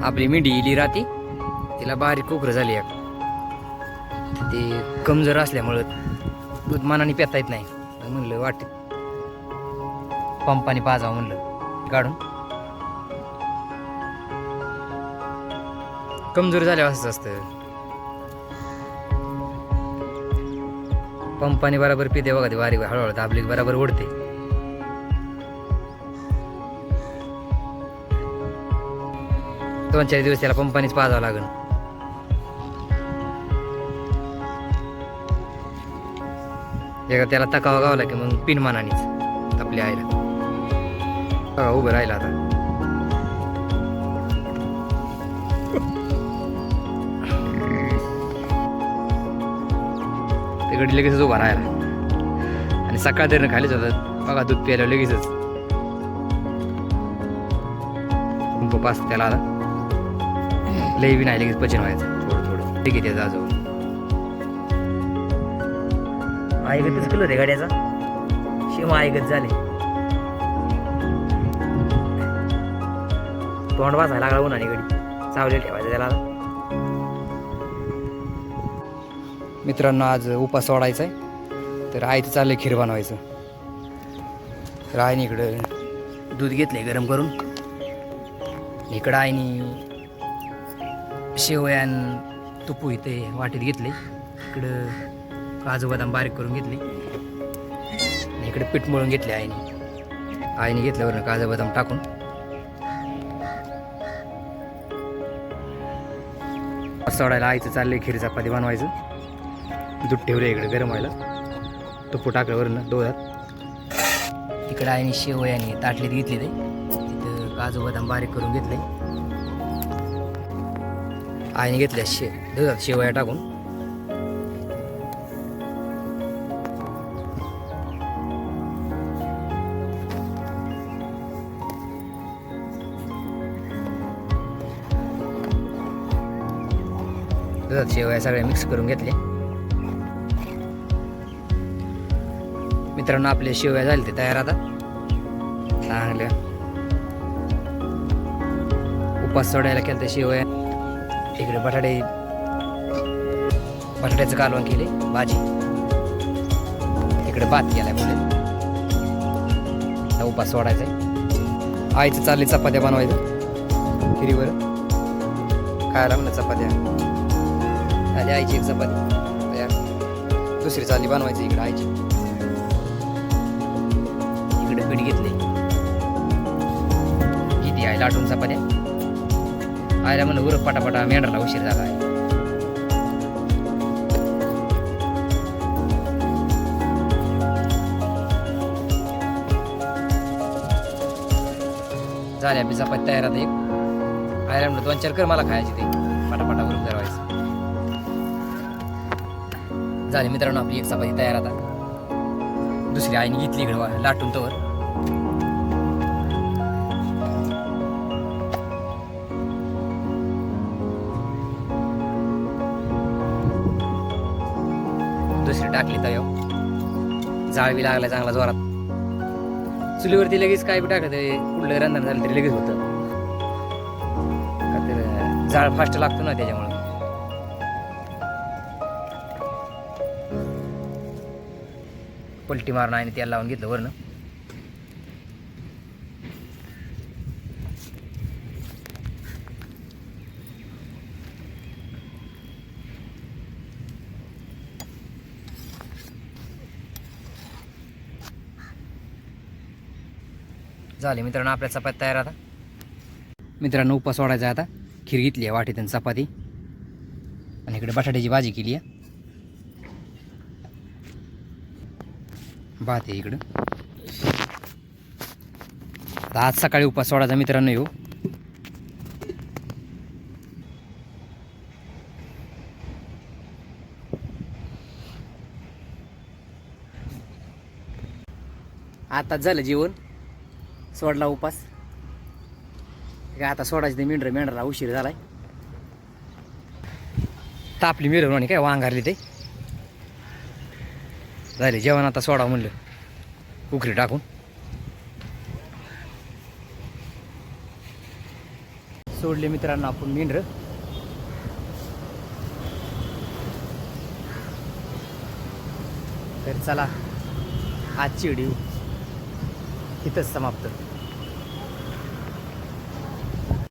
आपली मेंढी इली राहते, तिला बारीक कोकरं झाली एक. ते कमजोर असल्यामुळं दूध मनाने पेता येत नाही. म्हणलं वाटत पंपाने पाजावं म्हणलं काढून. कमजोर झाल्यावर असंच असतं. पंपाने बरोबर पिते बघा, ते वारी हळूहळू दाबली बरोबर ओढते. दोन चार दिवस त्याला पंपानेच पाजावं लागेल. एका त्याला तकावा गावला की मग पिनमानानेच आपल्या आईला बघा उभं राहिला आता. ते गडी लगेचच उभा राहिला आणि सकाळ धरणं खालीच होतात बघा. दूध प्यायला लगेचच पंप पास त्याला आला. लई बी नाही, लगेच पचन व्हायचं थोडं थोडं. ठीक आहे त्याचा आजोबा आईगतच कलर आहे गाड्याचा. शिव आईगत झाले. तोंड वाचायला लागला उन्हाने गडी. चावले ठेवायचं त्याला. मित्रांनो आज उपास सोडायचा आहे, तर आईचं चाललंय खीर बनवायचं. तर आईने इकडं दूध घेतलंय गरम करून. इकडं आईने शेवयान तुपू इथे वाटीत घेतले. इकडं काजू बदाम बारीक करून घेतले. इकडे पीठ मळून घेतले आईने घेतल्यावर काजू बदाम टाकून. सोडायला आईचं चाललंय खीर चपाती बनवायचं. दूध ठेवले इकडे गरम व्हायला. तुपू टाकल्यावरनं दोधात. इकडे आईने शेवयाने ताटलीत घेतली. ते तिथं काजू बदाम बारीक करून घेतले. आईने घेतल्या दुधात शेवया टाकून. दुधात शेवया सगळ्या मिक्स करून घेतले. मित्रांनो आपले शेवया झाले ते तयार आता चांगल्या. उपास सोडायला केलं ते शेवया. इकडे बटाट्याचं कालवण केले, भाजी. इकडे भात केलाय पुढे. उपास सोडायचा आहे. आईचं चालले चपात्या बनवायचं खिरीवर. खायला म्हणलं चपात्या झाली. आईची एक चपाती तयार. दुसरी चालली बनवायची इकडे आईची. इकडे पीठ घेतले. किती आहे लाटून चपात्या. आईला म्हणलं उरक पटापटा, मेंढराला उशीर झाला आहे. झाल्या आपली चपाती तयार आता. एक आईला म्हणलं 2-4 कर, मला खायची ते पटापटा उरक करायचं. झाली मित्रांनो आपली एक चपाती तयार आता. दुसरी आईने घेतली इकडे लाटून तवर. दुसरी टाकली तव्यावर. जाळ बी लागला चांगला जोरात. चुलीवरती लगेच काय बी टाकत कुठलं रंधन झालं तरी लगेच होतं. का तर जाळ फास्ट लागतो ना त्याच्यामुळे. पलटी मारून आणि तेल लावून घेतलं वरनं. झाले मित्रांनो आपल्या चपाती तयार आता. मित्रांनो उपास सोडायचा आहे आता. खीर घेतली आहे वाटीत आणि चपाती. आणि इकडे बटाट्याची भाजी केली आहे. भात आहे इकडं. आज सकाळी उपास सोडायचा मित्रांनो येऊ. आताच झालं जेवण. सोडला उपास. आता सोडायचं ते मेंढराला उशीर झालाय. तापली मिरवणी काय वांगारली ते. झाले जेवण आता सोडा म्हणलं उकरी टाकून. सोडले मित्रांनो आपण मेंढरं. तर चला आजची व्हिडिओ इथंच समाप्त.